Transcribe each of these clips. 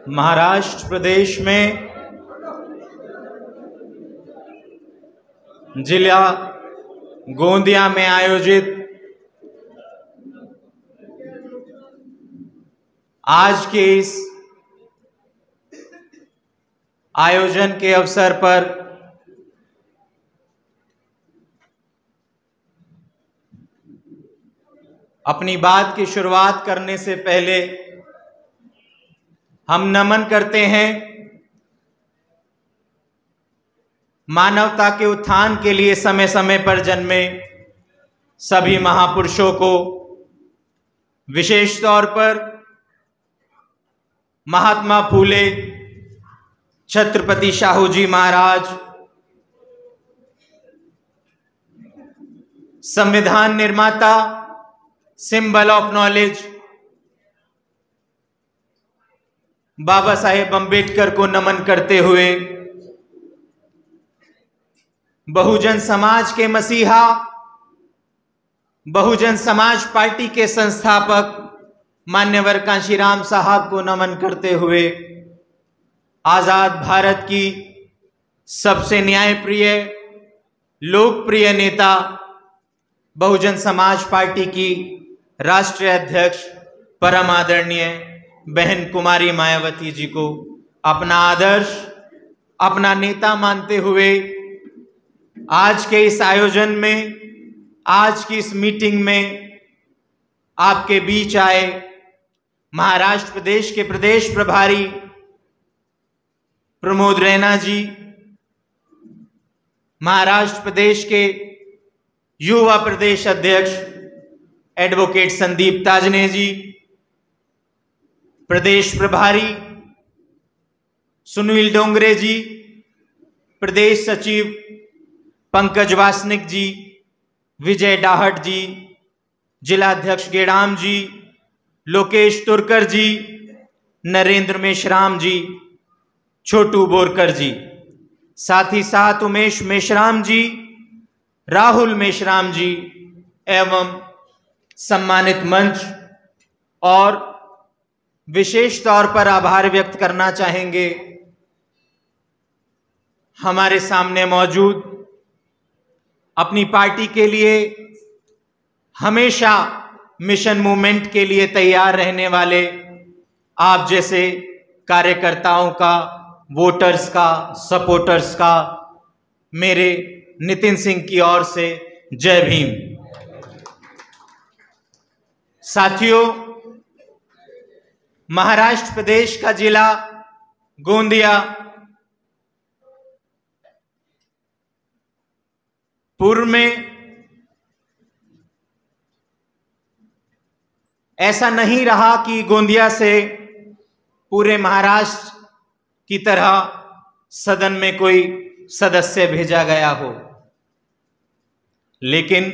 महाराष्ट्र प्रदेश में जिला गोंदिया में आयोजित आज के इस आयोजन के अवसर पर अपनी बात की शुरुआत करने से पहले हम नमन करते हैं मानवता के उत्थान के लिए समय समय पर जन्मे सभी महापुरुषों को, विशेष तौर पर महात्मा फूले, छत्रपति शाहू जी महाराज, संविधान निर्माता, symbol of knowledge Baba Saheb Ambedkar को नमन करते हुए बहुजन समाज के मसीहा, बहुजन समाज पार्टी के संस्थापक मान्यवर कांशीराम साहब को नमन करते हुए आजाद भारत की सबसे न्यायप्रिय, लोकप्रिय नेता, बहुजन समाज पार्टी की राष्ट्रीय अध्यक्ष परम आदरणीय बहन कुमारी मायावती जी को अपना आदर्श, अपना नेता मानते हुए आज के इस आयोजन में, आज की इस मीटिंग में आपके बीच आए महाराष्ट्र प्रदेश के प्रदेश प्रभारी प्रमोद रैना जी, महाराष्ट्र प्रदेश के युवा प्रदेश अध्यक्ष एडवोकेट संदीप ताजने जी, प्रदेश प्रभारी सुनील डोंगरे जी, प्रदेश सचिव पंकज वासनिक जी, विजय डाहट जी, जिलाध्यक्ष गेड़ाम जी, लोकेश तुरकर जी, नरेंद्र मेश्राम जी, छोटू बोरकर जी, साथ ही साथ उमेश मेश्राम जी, राहुल मेश्राम जी एवं सम्मानित मंच, और विशेष तौर पर आभार व्यक्त करना चाहेंगे हमारे सामने मौजूद, अपनी पार्टी के लिए हमेशा मिशन मूवमेंट के लिए तैयार रहने वाले आप जैसे कार्यकर्ताओं का, वोटर्स का, सपोर्टर्स का मेरे नितिन सिंह की ओर से जय भीम। साथियों, महाराष्ट्र प्रदेश का जिला गोंदिया पूर्व में ऐसा नहीं रहा कि गोंदिया से पूरे महाराष्ट्र की तरह सदन में कोई सदस्य भेजा गया हो, लेकिन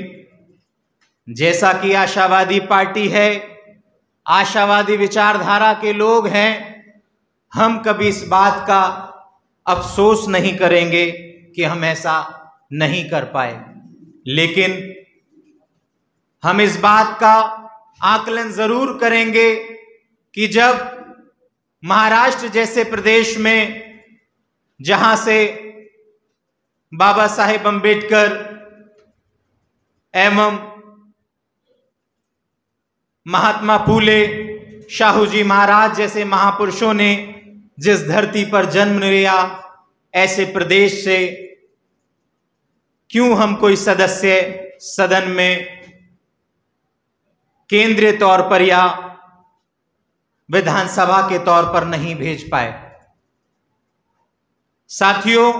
जैसा कि आशावादी पार्टी है, आशावादी विचारधारा के लोग हैं, हम कभी इस बात का अफसोस नहीं करेंगे कि हम ऐसा नहीं कर पाए, लेकिन हम इस बात का आकलन जरूर करेंगे कि जब महाराष्ट्र जैसे प्रदेश में, जहां से बाबा साहेब अम्बेडकर एवं महात्मा फूले, शाहू जी महाराज जैसे महापुरुषों ने जिस धरती पर जन्म लिया, ऐसे प्रदेश से क्यों हम कोई सदस्य सदन में केंद्रीय तौर पर या विधानसभा के तौर पर नहीं भेज पाए। साथियों,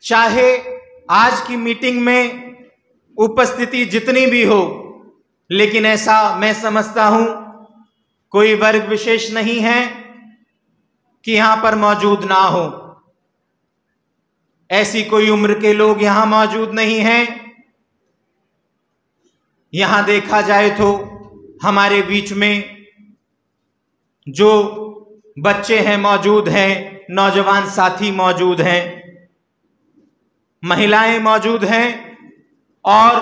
चाहे आज की मीटिंग में उपस्थिति जितनी भी हो, लेकिन ऐसा मैं समझता हूं कोई वर्ग विशेष नहीं है कि यहां पर मौजूद ना हो, ऐसी कोई उम्र के लोग यहां मौजूद नहीं हैं। यहां देखा जाए तो हमारे बीच में जो बच्चे हैं मौजूद हैं, नौजवान साथी मौजूद हैं, महिलाएं मौजूद हैं और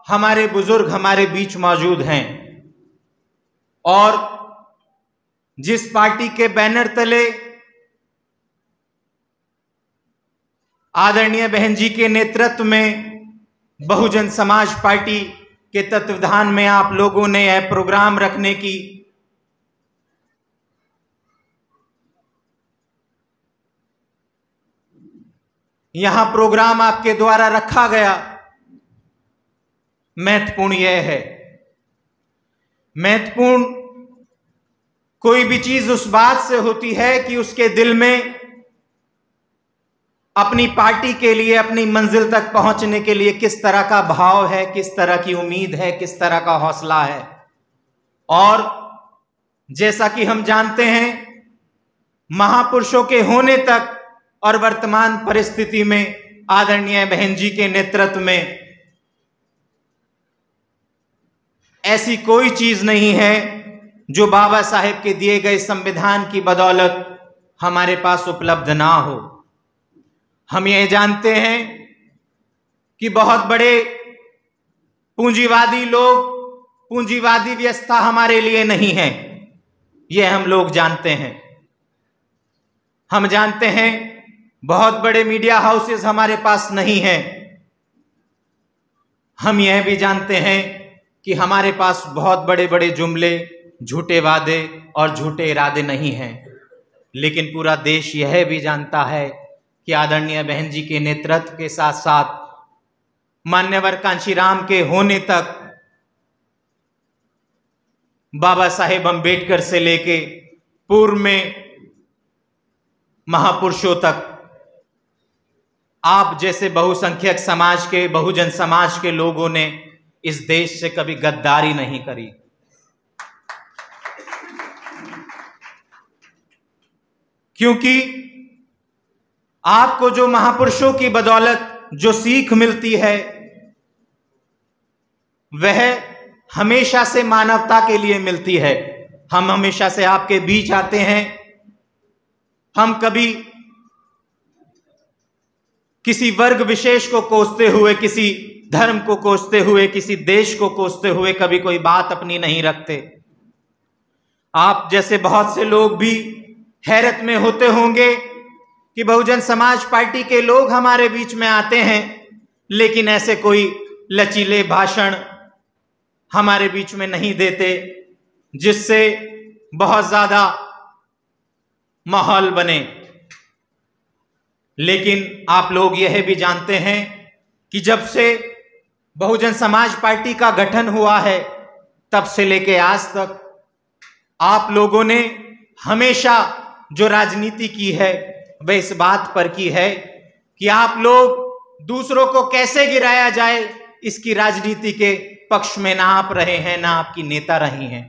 हमारे बुजुर्ग हमारे बीच मौजूद हैं। और जिस पार्टी के बैनर तले आदरणीय बहन जी के नेतृत्व में बहुजन समाज पार्टी के तत्वावधान में आप लोगों ने यह प्रोग्राम रखने की यहां प्रोग्राम आपके द्वारा रखा गया, महत्वपूर्ण यह है, महत्वपूर्ण कोई भी चीज उस बात से होती है कि उसके दिल में अपनी पार्टी के लिए, अपनी मंजिल तक पहुंचने के लिए किस तरह का भाव है, किस तरह की उम्मीद है, किस तरह का हौसला है। और जैसा कि हम जानते हैं, महापुरुषों के होने तक और वर्तमान परिस्थिति में आदरणीय बहन जी के नेतृत्व में ऐसी कोई चीज नहीं है जो बाबा साहेब के दिए गए संविधान की बदौलत हमारे पास उपलब्ध ना हो। हम ये जानते हैं कि बहुत बड़े पूंजीवादी लोग, पूंजीवादी व्यवस्था हमारे लिए नहीं है, ये हम लोग जानते हैं। हम जानते हैं बहुत बड़े मीडिया हाउसेस हमारे पास नहीं हैं। हम यह भी जानते हैं कि हमारे पास बहुत बड़े बड़े जुमले, झूठे वादे और झूठे इरादे नहीं हैं। लेकिन पूरा देश यह भी जानता है कि आदरणीय बहन जी के नेतृत्व के साथ साथ मान्यवर कांशीराम के होने तक बाबा साहेब अम्बेडकर से लेके पूर्व में महापुरुषों तक आप जैसे बहुसंख्यक समाज के, बहुजन समाज के लोगों ने इस देश से कभी गद्दारी नहीं करी। क्योंकि आपको जो महापुरुषों की बदौलत जो सीख मिलती है वह हमेशा से मानवता के लिए मिलती है। हम हमेशा से आपके बीच आते हैं, हम कभी किसी वर्ग विशेष को कोसते हुए, किसी धर्म को कोसते हुए, किसी देश को कोसते हुए कभी कोई बात अपनी नहीं रखते। आप जैसे बहुत से लोग भी हैरत में होते होंगे कि बहुजन समाज पार्टी के लोग हमारे बीच में आते हैं, लेकिन ऐसे कोई लचीले भाषण हमारे बीच में नहीं देते जिससे बहुत ज्यादा माहौल बने। लेकिन आप लोग यह भी जानते हैं कि जब से बहुजन समाज पार्टी का गठन हुआ है तब से लेके आज तक आप लोगों ने हमेशा जो राजनीति की है वह इस बात पर की है कि आप लोग दूसरों को कैसे गिराया जाए इसकी राजनीति के पक्ष में ना आप रहे हैं, ना आपकी नेता रही हैं।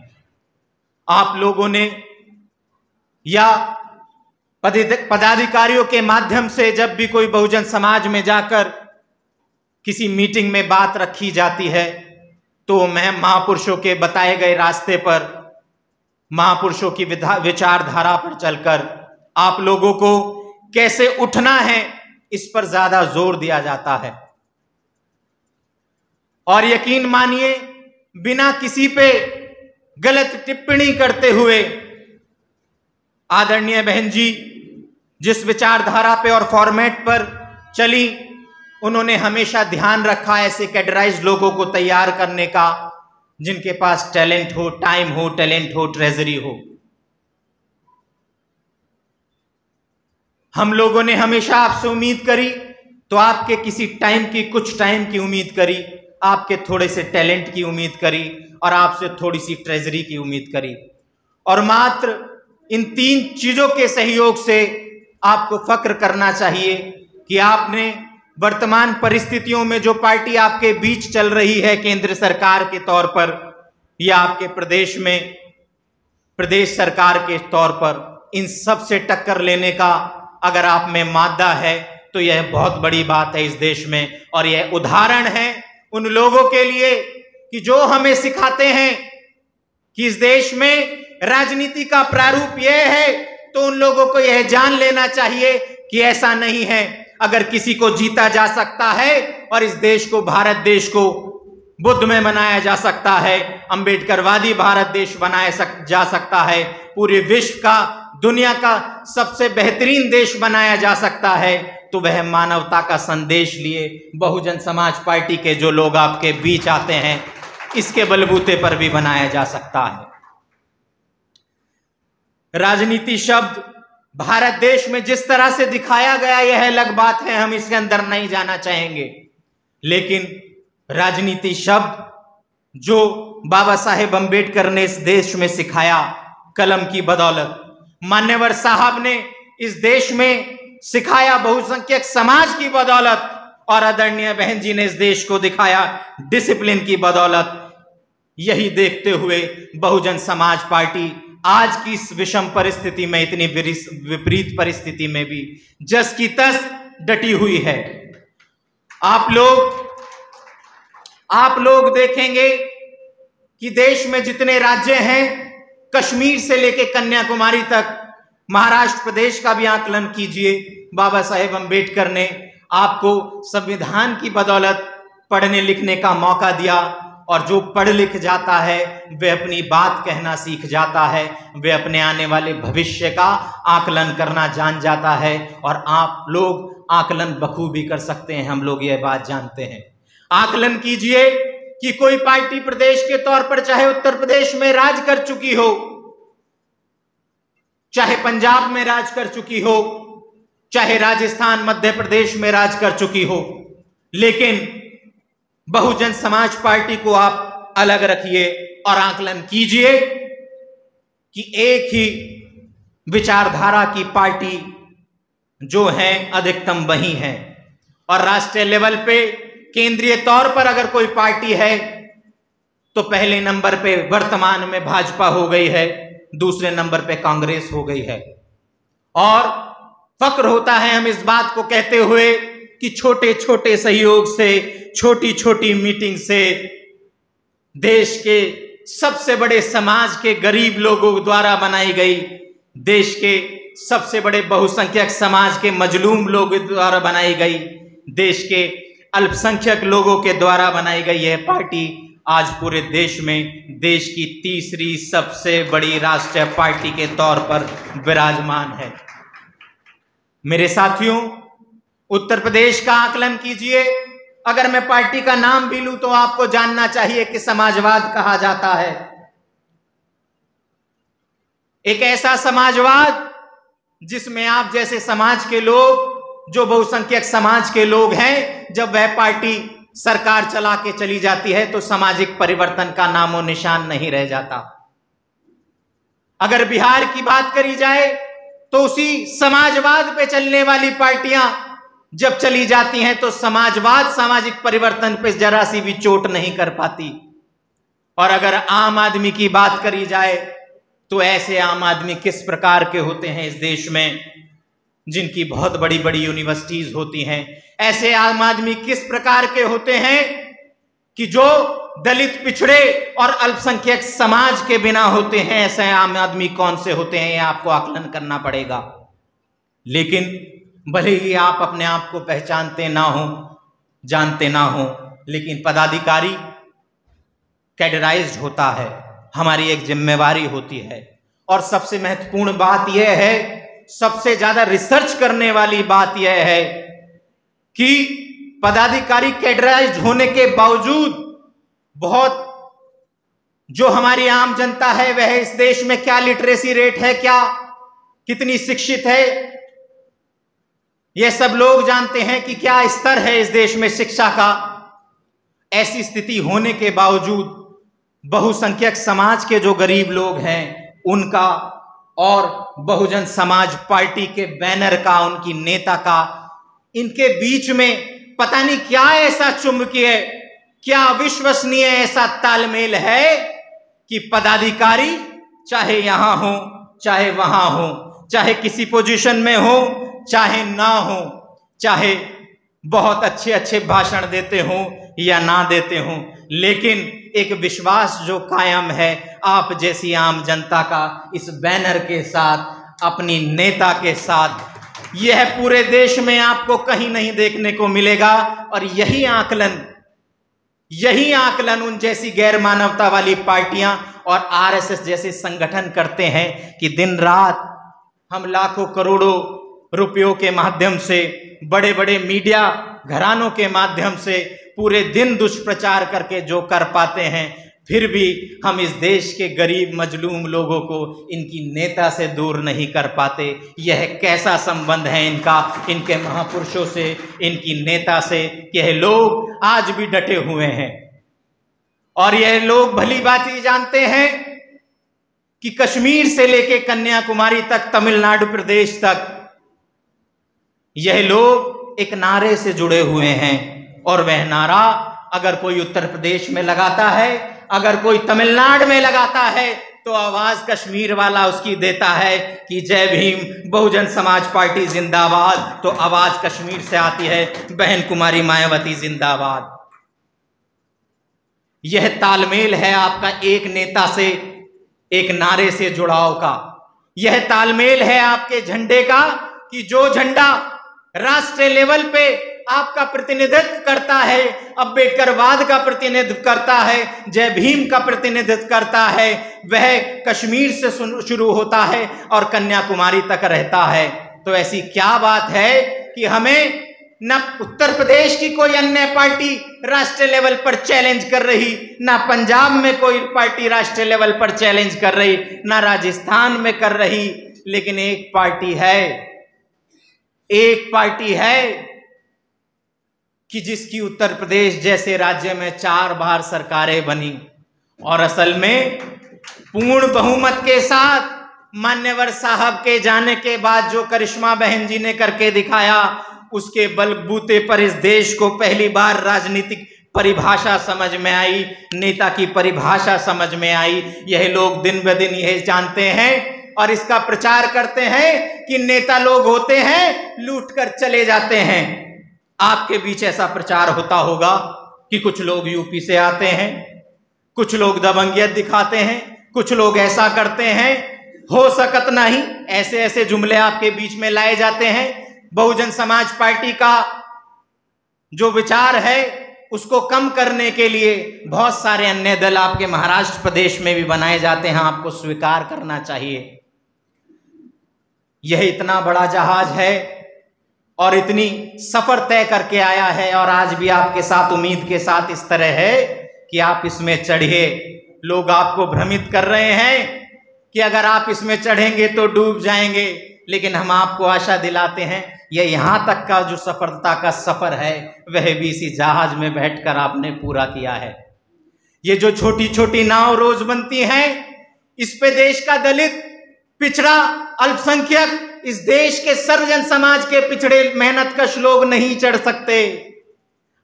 आप लोगों ने या पदाधिकारियों के माध्यम से जब भी कोई बहुजन समाज में जाकर किसी मीटिंग में बात रखी जाती है तो मैं महापुरुषों के बताए गए रास्ते पर, महापुरुषों की विचारधारा पर चलकर आप लोगों को कैसे उठना है इस पर ज्यादा जोर दिया जाता है। और यकीन मानिए, बिना किसी पे गलत टिप्पणी करते हुए आदरणीय बहन जी जिस विचारधारा पे और फॉर्मेट पर चली, उन्होंने हमेशा ध्यान रखा ऐसे कैडराइज्ड लोगों को तैयार करने का जिनके पास टैलेंट हो, टाइम हो, टैलेंट हो, ट्रेजरी हो। हम लोगों ने हमेशा आपसे उम्मीद करी तो आपके किसी टाइम की, कुछ टाइम की उम्मीद करी, आपके थोड़े से टैलेंट की उम्मीद करी और आपसे थोड़ी सी ट्रेजरी की उम्मीद करी। और मात्र इन तीन चीजों के सहयोग से आपको फक्र करना चाहिए कि आपने वर्तमान परिस्थितियों में जो पार्टी आपके बीच चल रही है केंद्र सरकार के तौर पर या आपके प्रदेश में प्रदेश सरकार के तौर पर, इन सब से टक्कर लेने का अगर आप में मादा है तो यह बहुत बड़ी बात है इस देश में। और यह उदाहरण है उन लोगों के लिए कि जो हमें सिखाते हैं कि इस देश में राजनीति का प्रारूप यह है, तो उन लोगों को यह जान लेना चाहिए कि ऐसा नहीं है। अगर किसी को जीता जा सकता है और इस देश को, भारत देश को बुद्ध में बनाया जा सकता है, अंबेडकरवादी भारत देश बनाया जा सकता है, पूरे विश्व का, दुनिया का सबसे बेहतरीन देश बनाया जा सकता है, तो वह मानवता का संदेश लिए बहुजन समाज पार्टी के जो लोग आपके बीच आते हैं, इसके बलबूते पर भी बनाया जा सकता है। राजनीति शब्द भारत देश में जिस तरह से दिखाया गया, यह अलग बात है, हम इसके अंदर नहीं जाना चाहेंगे। लेकिन राजनीति शब्द जो बाबा साहेब अंबेडकर ने इस देश में सिखाया, कलम की बदौलत, मान्यवर साहब ने इस देश में सिखाया बहुसंख्यक समाज की बदौलत, और आदरणीय बहन जी ने इस देश को दिखाया डिसिप्लिन की बदौलत। यही देखते हुए बहुजन समाज पार्टी आज की इस विषम परिस्थिति में, इतनी विपरीत परिस्थिति में भी जस की तस डटी हुई है। आप लोग देखेंगे कि देश में जितने राज्य हैं, कश्मीर से लेकर कन्याकुमारी तक, महाराष्ट्र प्रदेश का भी आकलन कीजिए, बाबा साहेब अंबेडकर ने आपको संविधान की बदौलत पढ़ने लिखने का मौका दिया, और जो पढ़ लिख जाता है वह अपनी बात कहना सीख जाता है, वह अपने आने वाले भविष्य का आकलन करना जान जाता है, और आप लोग आकलन बखूबी कर सकते हैं, हम लोग यह बात जानते हैं। आकलन कीजिए कि कोई पार्टी प्रदेश के तौर पर चाहे उत्तर प्रदेश में राज कर चुकी हो, चाहे पंजाब में राज कर चुकी हो, चाहे राजस्थान मध्य प्रदेश में राज कर चुकी हो, लेकिन बहुजन समाज पार्टी को आप अलग रखिए और आकलन कीजिए कि एक ही विचारधारा की पार्टी जो है अधिकतम वही है, और राष्ट्रीय लेवल पे केंद्रीय तौर पर अगर कोई पार्टी है तो पहले नंबर पे वर्तमान में भाजपा हो गई है, दूसरे नंबर पे कांग्रेस हो गई है। और फक्र होता है हम इस बात को कहते हुए कि छोटे छोटे सहयोग से, छोटी छोटी मीटिंग से देश के सबसे बड़े समाज के गरीब लोगों द्वारा बनाई गई, देश के सबसे बड़े बहुसंख्यक समाज के मजलूम लोगों द्वारा बनाई गई, देश के अल्पसंख्यक लोगों के द्वारा बनाई गई यह पार्टी आज पूरे देश में देश की तीसरी सबसे बड़ी राष्ट्रीय पार्टी के तौर पर विराजमान है। मेरे साथियों, उत्तर प्रदेश का आकलन कीजिए। अगर मैं पार्टी का नाम भी लूं तो आपको जानना चाहिए कि समाजवाद कहा जाता है। एक ऐसा समाजवाद जिसमें आप जैसे समाज के लोग, जो बहुसंख्यक समाज के लोग हैं, जब वह पार्टी सरकार चला के चली जाती है तो सामाजिक परिवर्तन का नामो निशान नहीं रह जाता। अगर बिहार की बात करी जाए तो उसी समाजवाद पे चलने वाली पार्टियां जब चली जाती हैं तो समाजवाद सामाजिक परिवर्तन पे जरा सी भी चोट नहीं कर पाती। और अगर आम आदमी की बात करी जाए तो ऐसे आम आदमी किस प्रकार के होते हैं इस देश में, जिनकी बहुत बड़ी बड़ी यूनिवर्सिटीज होती हैं। ऐसे आम आदमी किस प्रकार के होते हैं कि जो दलित, पिछड़े और अल्पसंख्यक समाज के बिना होते हैं। ऐसे आम आदमी कौन से होते हैं, यह आपको आकलन करना पड़ेगा। लेकिन भले ही आप अपने आप को पहचानते ना हो, जानते ना हो, लेकिन पदाधिकारी कैडराइज्ड होता है, हमारी एक जिम्मेवारी होती है। और सबसे महत्वपूर्ण बात यह है, सबसे ज्यादा रिसर्च करने वाली बात यह है कि पदाधिकारी कैडराइज्ड होने के बावजूद बहुत जो हमारी आम जनता है वह इस देश में क्या लिटरेसी रेट है, क्या कितनी शिक्षित है, यह सब लोग जानते हैं कि क्या स्तर है इस देश में शिक्षा का। ऐसी स्थिति होने के बावजूद बहुसंख्यक समाज के जो गरीब लोग हैं उनका और बहुजन समाज पार्टी के बैनर का, उनकी नेता का, इनके बीच में पता नहीं क्या ऐसा चुंबकीय, क्या अविश्वसनीय ऐसा तालमेल है कि पदाधिकारी चाहे यहां हो चाहे वहां हो, चाहे किसी पोजीशन में हो चाहे ना हो, चाहे बहुत अच्छे अच्छे भाषण देते हो या ना देते हो, लेकिन एक विश्वास जो कायम है आप जैसी आम जनता का इस बैनर के साथ, अपनी नेता के साथ, यह पूरे देश में आपको कहीं नहीं देखने को मिलेगा। और यही आकलन यही आकलन उन जैसी गैर मानवता वाली पार्टियां और आरएसएस जैसे संगठन करते हैं कि दिन रात हम लाखों करोड़ों रुपयों के माध्यम से, बड़े बड़े मीडिया घरानों के माध्यम से पूरे दिन दुष्प्रचार करके जो कर पाते हैं, फिर भी हम इस देश के गरीब मजलूम लोगों को इनकी नेता से दूर नहीं कर पाते। यह कैसा संबंध है इनका, इनके महापुरुषों से, इनकी नेता से, कि यह लोग आज भी डटे हुए हैं। और यह लोग भली बात ये जानते हैं कि कश्मीर से लेके कन्याकुमारी तक, तमिलनाडु प्रदेश तक, यह लोग एक नारे से जुड़े हुए हैं। और वह नारा अगर कोई उत्तर प्रदेश में लगाता है, अगर कोई तमिलनाडु में लगाता है, तो आवाज कश्मीर वाला उसकी देता है कि जय भीम, बहुजन समाज पार्टी जिंदाबाद। तो आवाज कश्मीर से आती है, बहन कुमारी मायावती जिंदाबाद। यह तालमेल है आपका एक नेता से, एक नारे से जुड़ाव का। यह तालमेल है आपके झंडे का कि जो झंडा राष्ट्रीय लेवल पे आपका प्रतिनिधित्व करता है, अम्बेडकरवाद का प्रतिनिधित्व करता है, जय भीम का प्रतिनिधित्व करता है, वह कश्मीर से शुरू होता है और कन्याकुमारी तक रहता है। तो ऐसी क्या बात है कि हमें न उत्तर प्रदेश की कोई अन्य पार्टी राष्ट्रीय लेवल पर चैलेंज कर रही, ना पंजाब में कोई पार्टी राष्ट्रीय लेवल पर चैलेंज कर रही, ना राजस्थान में कर रही, लेकिन एक पार्टी है, एक पार्टी है कि जिसकी उत्तर प्रदेश जैसे राज्य में 4 बार सरकारें बनी और असल में पूर्ण बहुमत के साथ मान्यवर साहब के जाने के बाद जो करिश्मा बहन जी ने करके दिखाया, उसके बलबूते पर इस देश को पहली बार राजनीतिक परिभाषा समझ में आई, नेता की परिभाषा समझ में आई। यह लोग दिन ब दिन यह जानते हैं और इसका प्रचार करते हैं कि नेता लोग होते हैं, लूट कर चले जाते हैं। आपके बीच ऐसा प्रचार होता होगा कि कुछ लोग यूपी से आते हैं, कुछ लोग दबंगियत दिखाते हैं, कुछ लोग ऐसा करते हैं, हो सकत नहीं, ऐसे ऐसे जुमले आपके बीच में लाए जाते हैं। बहुजन समाज पार्टी का जो विचार है उसको कम करने के लिए बहुत सारे अन्य दल आपके महाराष्ट्र प्रदेश में भी बनाए जाते हैं, आपको स्वीकार करना चाहिए। यह इतना बड़ा जहाज है और इतनी सफर तय करके आया है और आज भी आपके साथ उम्मीद के साथ इस तरह है कि आप इसमें चढ़िए। लोग आपको भ्रमित कर रहे हैं कि अगर आप इसमें चढ़ेंगे तो डूब जाएंगे, लेकिन हम आपको आशा दिलाते हैं यह यहां तक का जो सफलता का सफर है वह भी इसी जहाज में बैठकर आपने पूरा किया है। ये जो छोटी छोटी नाव रोज बनती हैं, इस पे देश का दलित, पिछड़ा, अल्पसंख्यक, इस देश के सर्वजन समाज के पिछड़े मेहनतकश लोग नहीं चढ़ सकते।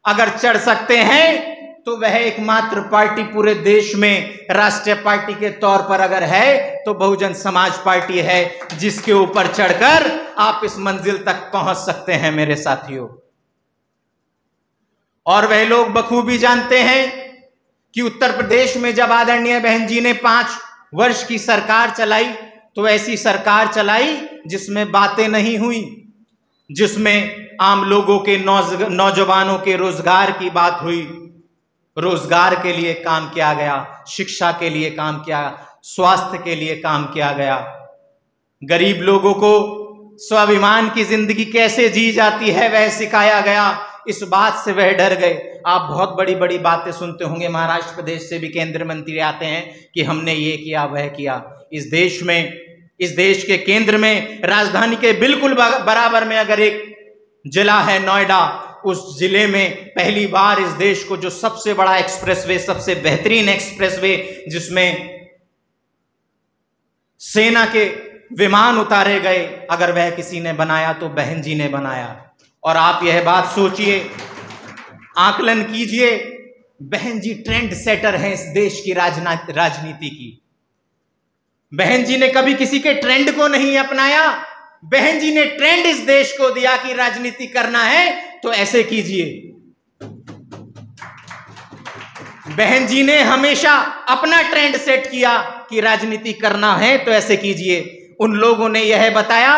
अगर चढ़ सकते हैं तो वह एकमात्र पार्टी पूरे देश में राष्ट्रीय पार्टी के तौर पर अगर है तो बहुजन समाज पार्टी है, जिसके ऊपर चढ़कर आप इस मंजिल तक पहुंच सकते हैं मेरे साथियों। और वह लोग बखूबी जानते हैं कि उत्तर प्रदेश में जब आदरणीय बहन जी ने 5 वर्ष की सरकार चलाई तो ऐसी सरकार चलाई जिसमें बातें नहीं हुई, जिसमें आम लोगों के नौजवानों के रोजगार की बात हुई। रोजगार के लिए काम किया गया, शिक्षा के लिए काम किया, स्वास्थ्य के लिए काम किया गया। गरीब लोगों को स्वाभिमान की जिंदगी कैसे जी जाती है वह सिखाया गया। इस बात से वह डर गए। आप बहुत बड़ी बड़ी बातें सुनते होंगे, महाराष्ट्र प्रदेश से भी केंद्रीय मंत्री आते हैं कि हमने ये किया वह किया। इस देश में, इस देश के केंद्र में, राजधानी के बिल्कुल बराबर में अगर एक जिला है नोएडा, उस जिले में पहली बार इस देश को जो सबसे बड़ा एक्सप्रेसवे, सबसे बेहतरीन एक्सप्रेसवे, जिसमें सेना के विमान उतारे गए, अगर वह किसी ने बनाया तो बहन जी ने बनाया। और आप यह बात सोचिए, आकलन कीजिए, बहन जी ट्रेंड सेटर हैं इस देश की राजनीति की। बहन जी ने कभी किसी के ट्रेंड को नहीं अपनाया। बहन जी ने ट्रेंड इस देश को दिया कि राजनीति करना है तो ऐसे कीजिए। बहन जी ने हमेशा अपना ट्रेंड सेट किया कि राजनीति करना है तो ऐसे कीजिए। उन लोगों ने यह बताया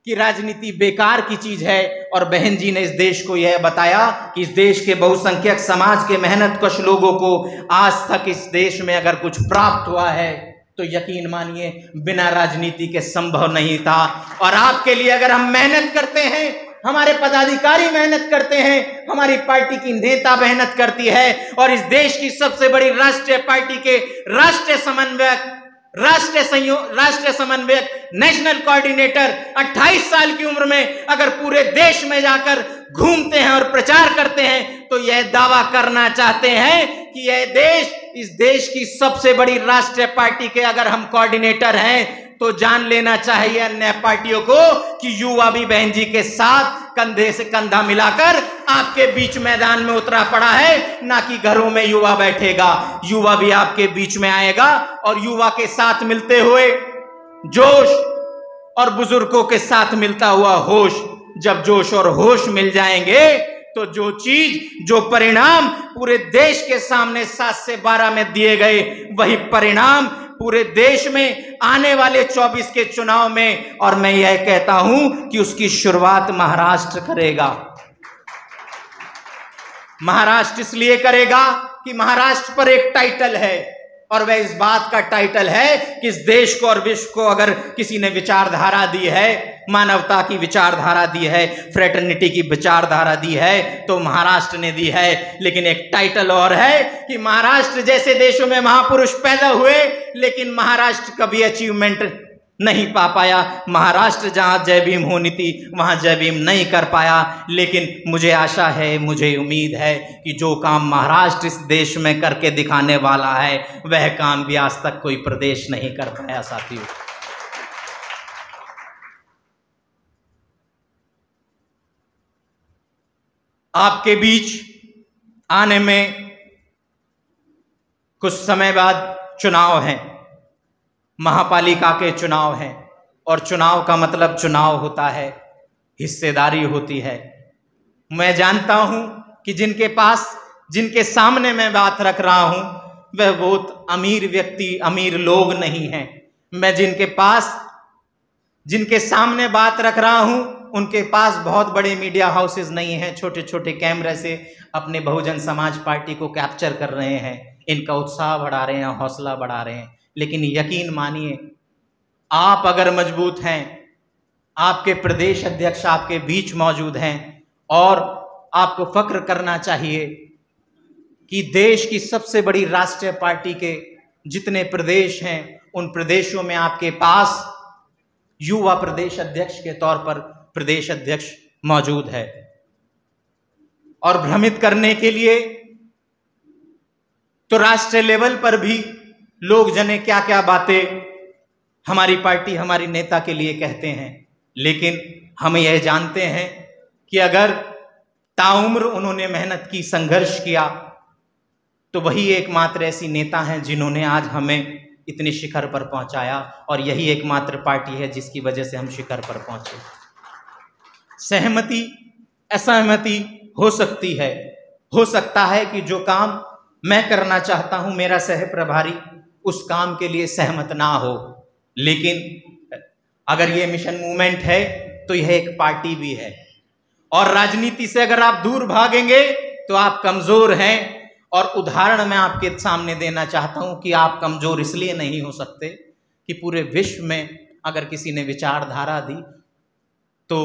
कि राजनीति बेकार की चीज है और बहन जी ने इस देश को यह बताया कि इस देश के बहुसंख्यक समाज के मेहनतकश लोगों को आज तक इस देश में अगर कुछ प्राप्त हुआ है तो यकीन मानिए बिना राजनीति के संभव नहीं था। और आपके लिए अगर हम मेहनत करते हैं, हमारे पदाधिकारी मेहनत करते हैं, हमारी पार्टी की नेता मेहनत करती है और इस देश की सबसे बड़ी राष्ट्रीय पार्टी के राष्ट्रीय समन्वयक नेशनल कोऑर्डिनेटर 28 साल की उम्र में अगर पूरे देश में जाकर घूमते हैं और प्रचार करते हैं तो यह दावा करना चाहते हैं कि यह देश, इस देश की सबसे बड़ी राष्ट्रीय पार्टी के अगर हम कोऑर्डिनेटर हैं तो जान लेना चाहिए अन्य पार्टियों को कि युवा भी बहन जी के साथ कंधे से कंधा मिलाकर आपके बीच मैदान में उतरा पड़ा है, ना कि घरों में युवा बैठेगा। युवा भी आपके बीच में आएगा और युवा के साथ मिलते हुए जोश और बुजुर्गों के साथ मिलता हुआ होश, जब जोश और होश मिल जाएंगे तो जो चीज, जो परिणाम पूरे देश के सामने 7 से 12 में दिए गए, वही परिणाम पूरे देश में आने वाले 24 के चुनाव में, और मैं यह कहता हूं कि उसकी शुरुआत महाराष्ट्र करेगा। महाराष्ट्र इसलिए करेगा कि महाराष्ट्र पर एक टाइटल है और वह इस बात का टाइटल है कि इस देश को और विश्व को अगर किसी ने विचारधारा दी है, मानवता की विचारधारा दी है, फ्रेटर्निटी की विचारधारा दी है, तो महाराष्ट्र ने दी है। लेकिन एक टाइटल और है कि महाराष्ट्र जैसे देशों में महापुरुष पैदा हुए लेकिन महाराष्ट्र कभी अचीवमेंट नहीं पा पाया। महाराष्ट्र जहां जय भीम होनी थी वहां जय भीम नहीं कर पाया। लेकिन मुझे आशा है, मुझे उम्मीद है कि जो काम महाराष्ट्र इस देश में करके दिखाने वाला है वह काम भी आज तक कोई प्रदेश नहीं कर पाया। साथियों, आपके बीच आने में कुछ समय बाद चुनाव हैं, महापालिका के चुनाव हैं, और चुनाव का मतलब चुनाव होता है, हिस्सेदारी होती है। मैं जानता हूं कि जिनके सामने मैं बात रख रहा हूं वह बहुत अमीर व्यक्ति, अमीर लोग नहीं हैं। मैं जिनके सामने बात रख रहा हूं उनके पास बहुत बड़े मीडिया हाउसेस नहीं हैं, छोटे छोटे कैमरे से अपने बहुजन समाज पार्टी को कैप्चर कर रहे हैं, इनका उत्साह बढ़ा रहे हैं, हौसला बढ़ा रहे हैं। लेकिन यकीन मानिए, आप अगर मजबूत हैं, आपके प्रदेश अध्यक्ष आपके बीच मौजूद हैं, और आपको फक्र करना चाहिए कि देश की सबसे बड़ी राष्ट्रीय पार्टी के जितने प्रदेश हैं उन प्रदेशों में आपके पास युवा प्रदेश अध्यक्ष के तौर पर प्रदेश अध्यक्ष मौजूद है। और भ्रमित करने के लिए तो राष्ट्रीय लेवल पर भी लोग जाने क्या क्या बातें हमारी पार्टी, हमारी नेता के लिए कहते हैं। लेकिन हम यह जानते हैं कि अगर ताउम्र उन्होंने मेहनत की, संघर्ष किया, तो वही एकमात्र ऐसी नेता हैं जिन्होंने आज हमें इतने शिखर पर पहुंचाया, और यही एकमात्र पार्टी है जिसकी वजह से हम शिखर पर पहुंचे। सहमति, असहमति हो सकती है, हो सकता है कि जो काम मैं करना चाहता हूं मेरा सह प्रभारी उस काम के लिए सहमत ना हो, लेकिन अगर ये मिशन मूवमेंट है तो यह एक पार्टी भी है। और राजनीति से अगर आप दूर भागेंगे तो आप कमजोर हैं। और उदाहरण मैं आपके सामने देना चाहता हूं कि आप कमजोर इसलिए नहीं हो सकते कि पूरे विश्व में अगर किसी ने विचारधारा दी तो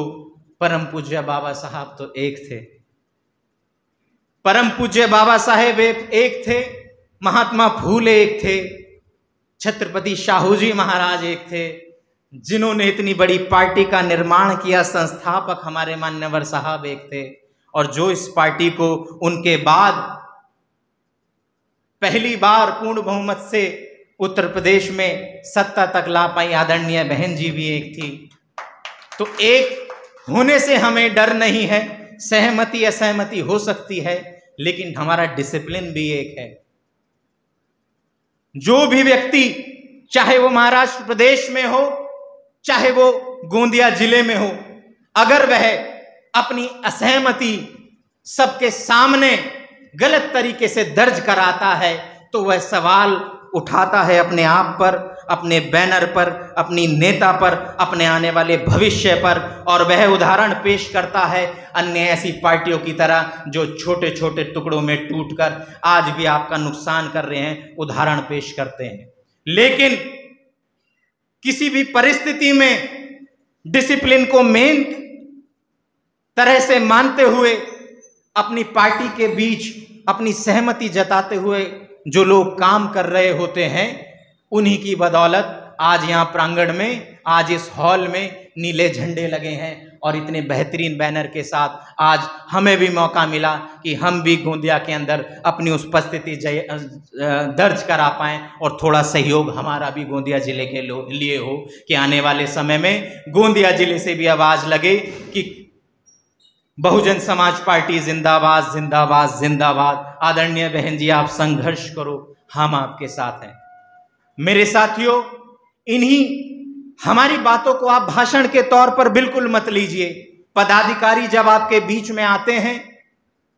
परम पूज्य बाबा साहब तो एक थे, परम पूज्य बाबा साहेब एक थे, महात्मा फूले एक थे, छत्रपति शाहू जी महाराज एक थे, जिन्होंने इतनी बड़ी पार्टी का निर्माण किया। संस्थापक हमारे मान्यवर साहब एक थे, और जो इस पार्टी को उनके बाद पहली बार पूर्ण बहुमत से उत्तर प्रदेश में सत्ता तक ला पाई आदरणीय बहन जी भी एक थी। तो एक होने से हमें डर नहीं है, सहमति असहमति हो सकती है, लेकिन हमारा डिसिप्लिन भी एक है। जो भी व्यक्ति, चाहे वो महाराष्ट्र प्रदेश में हो, चाहे वो गोंदिया जिले में हो, अगर वह अपनी असहमति सबके सामने गलत तरीके से दर्ज कराता है तो वह सवाल उठाता है अपने आप पर, अपने बैनर पर, अपनी नेता पर, अपने आने वाले भविष्य पर, और वह उदाहरण पेश करता है अन्य ऐसी पार्टियों की तरह जो छोटे छोटे टुकड़ों में टूटकर आज भी आपका नुकसान कर रहे हैं, उदाहरण पेश करते हैं। लेकिन किसी भी परिस्थिति में डिसिप्लिन को मेन तरह से मानते हुए अपनी पार्टी के बीच अपनी सहमति जताते हुए जो लोग काम कर रहे होते हैं, उन्हीं की बदौलत आज यहाँ प्रांगण में, आज इस हॉल में नीले झंडे लगे हैं, और इतने बेहतरीन बैनर के साथ आज हमें भी मौका मिला कि हम भी गोंदिया के अंदर अपनी उपस्थिति दर्ज करा पाएं, और थोड़ा सहयोग हमारा भी गोंदिया जिले के लिए हो कि आने वाले समय में गोंदिया जिले से भी आवाज लगे कि बहुजन समाज पार्टी जिंदाबाद जिंदाबाद जिंदाबाद। आदरणीय बहन जी, आप संघर्ष करो, हम आपके साथ हैं। मेरे साथियों, इन्हीं हमारी बातों को आप भाषण के तौर पर बिल्कुल मत लीजिए। पदाधिकारी जब आपके बीच में आते हैं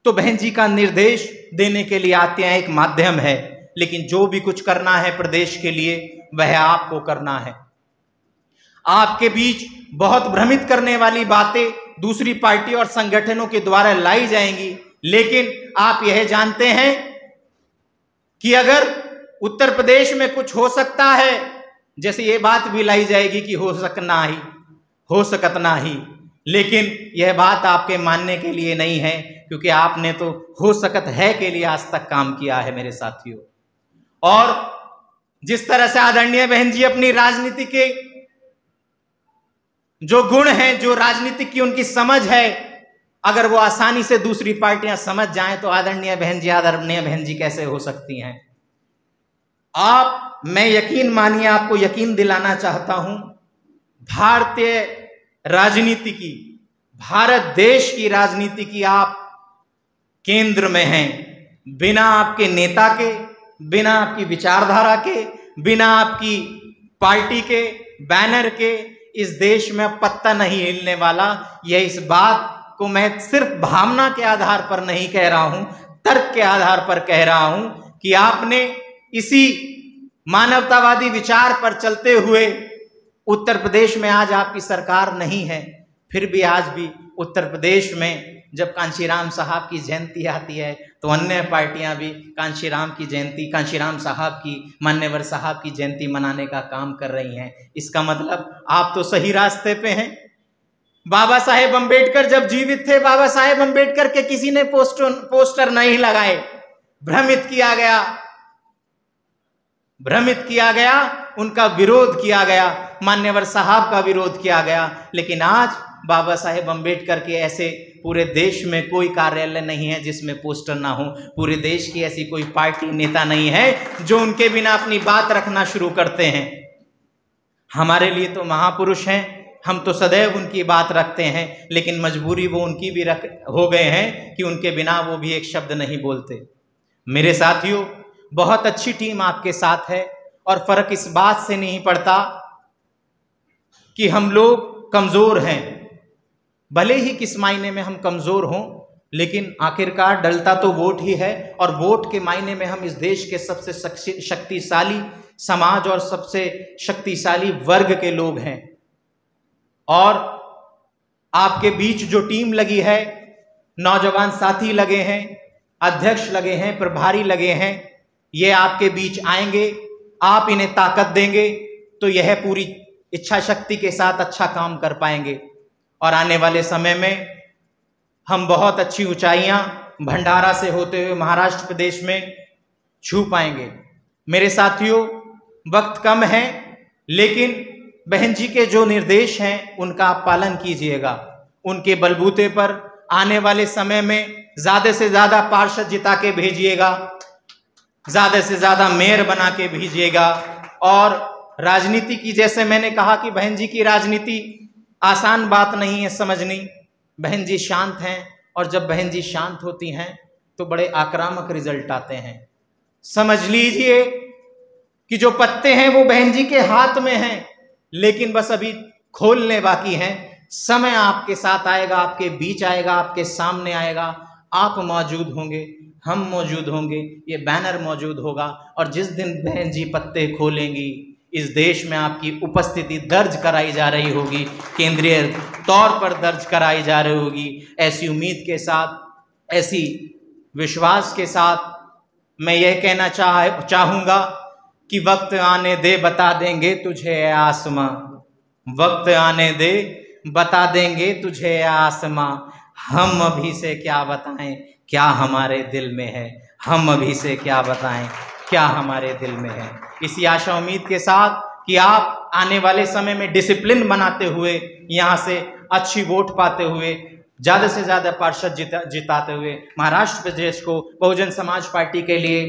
तो बहन जी का निर्देश देने के लिए आते हैं, एक माध्यम है, लेकिन जो भी कुछ करना है प्रदेश के लिए वह आपको करना है। आपके बीच बहुत भ्रमित करने वाली बातें दूसरी पार्टी और संगठनों के द्वारा लाई जाएंगी, लेकिन आप यह जानते हैं कि अगर उत्तर प्रदेश में कुछ हो सकता है, जैसे ये बात भी लाई जाएगी कि हो सकत नाही, लेकिन यह बात आपके मानने के लिए नहीं है, क्योंकि आपने तो हो सकत है के लिए आज तक काम किया है मेरे साथियों। और जिस तरह से आदरणीय बहन जी अपनी राजनीति के जो गुण हैं, जो राजनीति की उनकी समझ है, अगर वो आसानी से दूसरी पार्टियां समझ जाएं तो आदरणीय बहन जी कैसे हो सकती हैं। मैं यकीन मानिए, आपको यकीन दिलाना चाहता हूं, भारतीय राजनीति की, भारत देश की राजनीति की आप केंद्र में हैं। बिना आपके नेता के, बिना आपकी विचारधारा के, बिना आपकी पार्टी के बैनर के इस देश में पत्ता नहीं हिलने वाला। यह इस बात को मैं सिर्फ भावना के आधार पर नहीं कह रहा हूं, तर्क के आधार पर कह रहा हूं कि आपने इसी मानवतावादी विचार पर चलते हुए उत्तर प्रदेश में आज आपकी सरकार नहीं है, फिर भी आज भी उत्तर प्रदेश में जब कांशीराम साहब की जयंती आती है तो अन्य पार्टियां भी कांशीराम साहब की, मान्यवर साहब की जयंती मनाने का काम कर रही हैं। इसका मतलब आप तो सही रास्ते पे हैं। बाबा साहेब अंबेडकर जब जीवित थे, बाबा साहेब अंबेडकर के किसी ने पोस्टर नहीं लगाए, भ्रमित किया गया, उनका विरोध किया गया, मान्यवर साहब का विरोध किया गया। लेकिन आज बाबा साहेब अंबेडकर के ऐसे पूरे देश में कोई कार्यालय नहीं है जिसमें पोस्टर ना हो, पूरे देश की ऐसी कोई पार्टी, नेता नहीं है जो उनके बिना अपनी बात रखना शुरू करते हैं। हमारे लिए तो महापुरुष हैं, हम तो सदैव उनकी बात रखते हैं, लेकिन मजबूरी वो उनकी भी हो गए हैं कि उनके बिना वो भी एक शब्द नहीं बोलते। मेरे साथियों, बहुत अच्छी टीम आपके साथ है, और फर्क इस बात से नहीं पड़ता कि हम लोग कमजोर हैं, भले ही किस मायने में हम कमजोर हों, लेकिन आखिरकार डलता तो वोट ही है, और वोट के मायने में हम इस देश के सबसे शक्तिशाली समाज और सबसे शक्तिशाली वर्ग के लोग हैं। और आपके बीच जो टीम लगी है, नौजवान साथी लगे हैं, अध्यक्ष लगे हैं, प्रभारी लगे हैं, ये आपके बीच आएंगे, आप इन्हें ताकत देंगे तो यह पूरी इच्छा शक्ति के साथ अच्छा काम कर पाएंगे, और आने वाले समय में हम बहुत अच्छी ऊंचाइयां भंडारा से होते हुए महाराष्ट्र प्रदेश में छू पाएंगे। मेरे साथियों, वक्त कम है, लेकिन बहन जी के जो निर्देश हैं उनका आप पालन कीजिएगा। उनके बलबूते पर आने वाले समय में ज़्यादा से ज़्यादा पार्षद जिता के भेजिएगा, ज़्यादा से ज़्यादा मेयर बना के भेजिएगा। और राजनीति की, जैसे मैंने कहा कि बहन जी की राजनीति आसान बात नहीं है समझनी। बहन जी शांत हैं, और जब बहन जी शांत होती हैं तो बड़े आक्रामक रिजल्ट आते हैं। समझ लीजिए कि जो पत्ते हैं वो बहन जी के हाथ में हैं, लेकिन बस अभी खोलने बाकी हैं। समय आपके साथ आएगा, आपके बीच आएगा, आपके सामने आएगा, आप मौजूद होंगे, हम मौजूद होंगे, ये बैनर मौजूद होगा और जिस दिन बहन जी पत्ते खोलेंगी इस देश में आपकी उपस्थिति दर्ज कराई जा रही होगी, केंद्रीय तौर पर दर्ज कराई जा रही होगी। ऐसी उम्मीद के साथ, ऐसी विश्वास के साथ मैं यह कहना चाहूँगा कि वक्त आने दे बता देंगे तुझे आसमां, वक्त आने दे बता देंगे तुझे आसमां, हम अभी से क्या बताएं क्या हमारे दिल में है, हम अभी से क्या बताएं क्या हमारे दिल में है। इसी आशा उम्मीद के साथ कि आप आने वाले समय में डिसिप्लिन बनाते हुए, यहाँ से अच्छी वोट पाते हुए, ज़्यादा से ज़्यादा पार्षद जिताते हुए महाराष्ट्र प्रदेश को बहुजन समाज पार्टी के लिए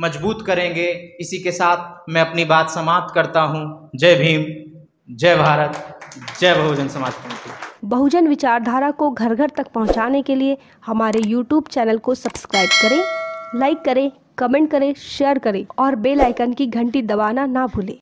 मजबूत करेंगे। इसी के साथ मैं अपनी बात समाप्त करता हूँ। जय भीम, जय भारत, जय बहुजन समाज पार्टी। बहुजन विचारधारा को घर घर तक पहुंचाने के लिए हमारे YouTube चैनल को सब्सक्राइब करें, लाइक करें, कमेंट करें, शेयर करें और बेल आइकन की घंटी दबाना ना भूलें।